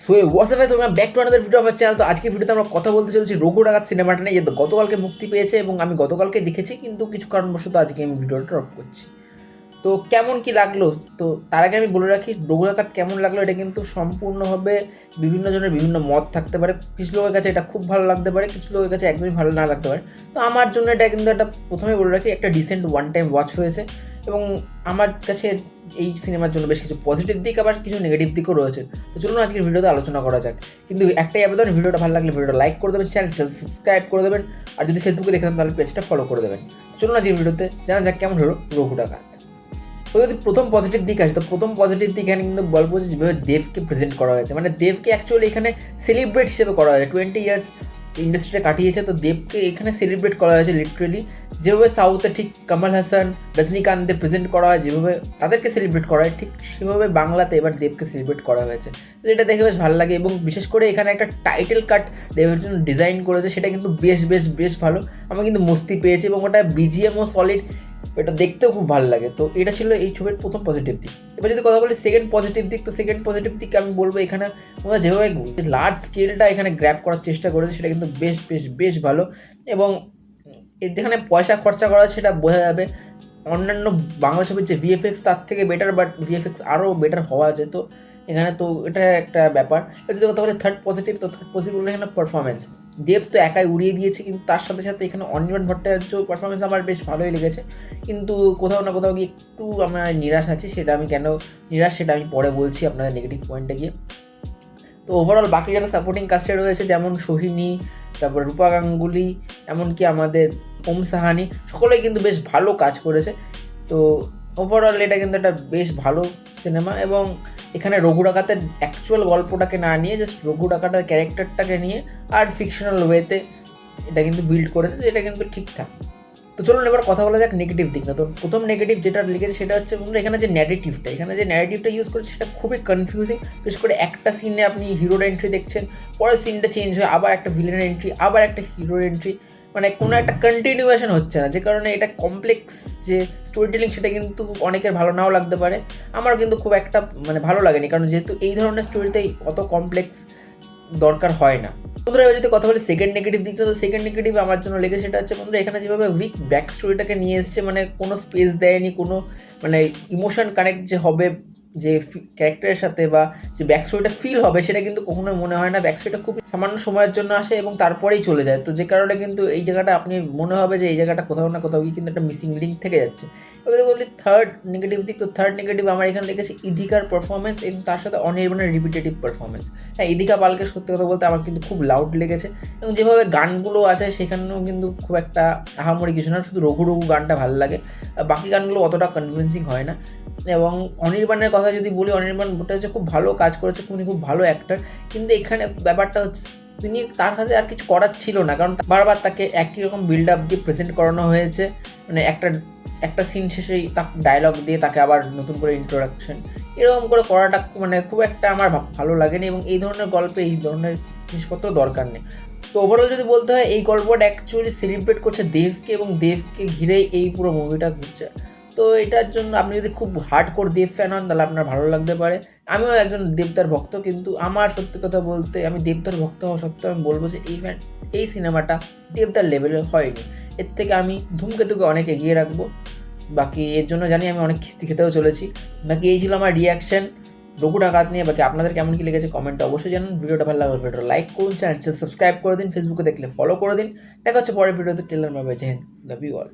So হোয়াটসঅ্যাপে তোমরা back to another video of channel. তো আজকে ভিডিওতে আমরা কথা বলতে চলেছি রঘু ডাকাত সিনেমাটা নিয়ে, যে গতকালকে মুক্তি পেয়েছে এবং আমি গতকালকে দেখেছি, কিন্তু কিছু কারণবশত আজকে আমি ভিডিওটা ড্রপ করছি। তো কেমন কি লাগলো, তো তার আগে আমি বলে রাখি রঘু ডাকাত কেমন লাগলো এটা কিন্তু সম্পূর্ণভাবে বিভিন্ন জনের বিভিন্ন মত থাকতে পারে। কিছু লোকের কাছে এটা খুব ভালো লাগতে পারে, কিছু লোকের কাছে একদমই ভালো না লাগতে পারে। তো আমার জন্য এটা কিন্তু একটা, প্রথমে বলে রাখি, একটা ডিসেন্ট ওয়ান টাইম ওয়াচ হয়েছে এবং আমার কাছে এই সিনেমার জন্য বেশ কিছু পজিটিভ দিক আবার কিছু নেগেটিভ দিকও রয়েছে। তো চলুন আজকের ভিডিওতে আলোচনা করা যাক। কিন্তু একটাই আবেদন, ভিডিওটা ভালো লাগলে ভিডিওটা লাইক করে দেবেন, চ্যানেলটা সাবস্ক্রাইব করে দেবেন, আর যদি ফেসবুকে দেখেন তাহলে পেজটা ফলো করে দেবেন। চলুন আজকের ভিডিওতে জানা যাক কেমন হলো রঘু ডাকাত। তো যদি প্রথম পজিটিভ দিক আসে, তো প্রথম পজিটিভ দিক এখানে কিন্তু বলবো যে যেভাবে দেবকে প্রেজেন্ট করা হয়েছে, মানে দেবকে অ্যাকচুয়ালি এখানে সেলিব্রেট হিসেবে করা হয়েছে। 20 ইয়ার্স ইন্ডাস্ট্রিতে কাটিয়েছে, তো দেবকে এখানে সেলিব্রেট করা হয়েছে লিটারেলি। যেভাবে সাউথে ঠিক কমল হাসান, রজনীকান্তদের প্রেজেন্ট করা হয়, যেভাবে তাদেরকে সেলিব্রেট করা হয়, ঠিক সেভাবে বাংলাতে এবার দেবকে সেলিব্রেট করা হয়েছে। তো এটা দেখে বেশ ভালো লাগে এবং বিশেষ করে এখানে একটা টাইটেল কাট দেবের জন্য ডিজাইন করেছে, সেটা কিন্তু বেশ ভালো। আমি কিন্তু মস্তি পেয়েছি এবং ওটা বিজিএমও সলিড, এটা দেখতেও খুব ভালো লাগে। তো এটা ছিল এই ছবির প্রথম পজিটিভ দিক। এবার যদি কথা বলি সেকেন্ড পজিটিভ দিক, তো সেকেন্ড পজিটিভ দিক আমি বলবো এখানে ওরা যেভাবে লার্জ স্কেলটা এখানে গ্র্যাব করার চেষ্টা করেছে, সেটা কিন্তু বেশ ভালো। এবং যেখানে পয়সা খরচা করা হয় সেটা বোঝা যাবে। অন্যান্য বাংলা ছবির যে ভিএফএক্স তার থেকে বেটার, বাট ভিএফএক্স আরও বেটার হওয়া যেত এখানে। তো এটা একটা ব্যাপার। যদি কথা বলি থার্ড পজিটিভ, তো থার্ড পজিটিভ বলে এখানে পারফরমেন্স। দেব তো একাই উড়িয়ে দিয়েছে, কিন্তু তার সাথে সাথে এখানে অনির্বাণ ভট্টাচার্য পারফরমেন্স আমার বেশ ভালোই লেগেছে। কিন্তু কোথাও না কোথাও গিয়ে একটু আমার নিরাশ আছি, সেটা আমি কেন নিরাশ সেটা আমি পরে বলছি আপনাদের নেগেটিভ পয়েন্টে গিয়ে। তো ওভারঅল বাকি যারা সাপোর্টিং কাস্টে রয়েছে, যেমন সোহিনী, তারপর রূপা গাঙ্গুলি, এমনকি আমাদের ওম সাহানি, সকলেই কিন্তু বেশ ভালো কাজ করেছে। তো ওভারঅল এটা কিন্তু একটা বেশ ভালো সিনেমা। এবং এখানে রঘু ডাকাতের অ্যাকচুয়াল গল্পটাকে না নিয়ে জাস্ট রঘু ডাকাতের ক্যারেক্টারটাকে নিয়ে আর ফিকশনাল ওয়েতে এটা কিন্তু বিল্ড করেছে, যেটা কিন্তু ঠিকঠাক। তো চলুন এবার কথা বলা যাক নেগেটিভ দিক না। তো প্রথম নেগেটিভ যেটা লিখেছে সেটা হচ্ছে এখানে যে ন্যারেটিভটা ইউজ করেছে সেটা খুবই কনফিউজিং। বিশেষ করে একটা সিনে আপনি হিরোর এন্ট্রি দেখছেন, পরের সিনটা চেঞ্জ হয়, আবার একটা ভিলেনের এন্ট্রি, আবার একটা হিরোর এন্ট্রি, মানে কোনো একটা কন্টিনিউয়েশন হচ্ছে না, যে কারণে এটা কমপ্লেক্স যে স্টোরি টেলিং সেটা কিন্তু অনেকের ভালো নাও লাগতে পারে। আমার কিন্তু খুব একটা মানে ভালো লাগেনি, কারণ যেহেতু এই ধরনের স্টোরিতে অত কমপ্লেক্স দরকার হয় না। বন্ধুরা এবার যদি কথা বলি সেকেন্ড নেগেটিভ দিকটা, তো সেকেন্ড নেগেটিভ আমার জন্য লেগেছে সেটা হচ্ছে বন্ধুরা এখানে যেভাবে উইক ব্যাক স্টোরিটাকে নিয়ে এসছে, মানে কোনো স্পেস দেয়নি, কোনো মানে ইমোশন কানেক্ট যে হবে যে ক্যারেক্টারের সাথে বা যে ব্যাক স্টোরিটা ফিল হবে, সেটা কিন্তু কখনোই মনে হয় না। ব্যাক স্টোরিটা খুব সামান্য সময়ের জন্য আসে এবং তারপরেই চলে যায়। তো যে কারণে কিন্তু এই জায়গাটা আপনি মনে হবে যে এই জায়গাটা কোথাও না কোথাও গিয়ে কিন্তু একটা মিসিং লিঙ্ক থেকে যাচ্ছে। এবার বলি থার্ড নেগেটিভ দিক, তো থার্ড নেগেটিভ আমার এখানে লেগেছে ইদিকার পারফরমেন্স এবং তার সাথে অনির্বাণের রিপিটেটিভ পারফরমেন্স। হ্যাঁ, ইদিকা পালকে সত্যি কথা বলতে আমার কিন্তু খুব লাউড লেগেছে এবং যেভাবে গানগুলো আছে সেখানেও কিন্তু খুব একটা আহামরি কিছু না, শুধু রঘু গানটা ভালো লাগে, বাকি গানগুলো অতটা কনভিন্সিং হয় না। এবং অনির্বাণের কথা যদি বলি, অনির্বাণ ভট্টাচার্য খুব ভালো কাজ করেছে, উনি খুব ভালো অ্যাক্টর। কিন্তু এখানে ব্যাপারটা হচ্ছে তিনি তার কাছে আর কিছু করার ছিল না, কারণ বারবার তাকে একই রকম বিল্ড আপ দিয়ে প্রেজেন্ট করানো হয়েছে। মানে একটা সিন শেষেই তার ডায়লগ দিয়ে তাকে আবার নতুন করে ইন্ট্রোডাকশন, এরকম করে করাটা মানে খুব একটা আমার ভালো লাগেনি এবং এই ধরনের গল্পে এই ধরনের জিনিসপত্র দরকার নেই। তো ওভারঅল যদি বলতে হয়, এই গল্পটা অ্যাকচুয়ালি সেলিব্রেট করছে দেবকে এবং দেবকে ঘিরেই এই পুরো মুভিটা ঘুরছে। তো এটার জন্য আপনি যদি খুব হার্ডকোর দেব ফ্যান হন তাহলে আপনার ভালো লাগতে পারে। আমিও একজন দেবদার ভক্ত, কিন্তু আমার সত্যি কথা বলতে আমি দেবদার ভক্ত হওয়া সত্ত্বেও আমি বলবো যে এই সিনেমাটা দেবদার লেভেলে হয়নি। এর থেকে আমি ধূমকেতুকে অনেক এগিয়ে রাখবো। বাকি এর জন্য জানি আমি অনেক কিস্তি খেতেও চলেছি। বাকি এই ছিল আমার রিয়াকশান রঘু ডাকাত নিয়ে। বাকি আপনাদের কেমন কী লেগেছে কমেন্টে অবশ্যই জানান। ভিডিওটা ভালো লাগলে ভিডিওটা লাইক করুন, চ্যানেলটা সাবস্ক্রাইব করে দিন, ফেসবুকে দেখলে ফলো করে দিন। দেখা হচ্ছে পরের ভিডিওতে। টেলার বাই, জয় হিন্দ, লাভ ইউ অল।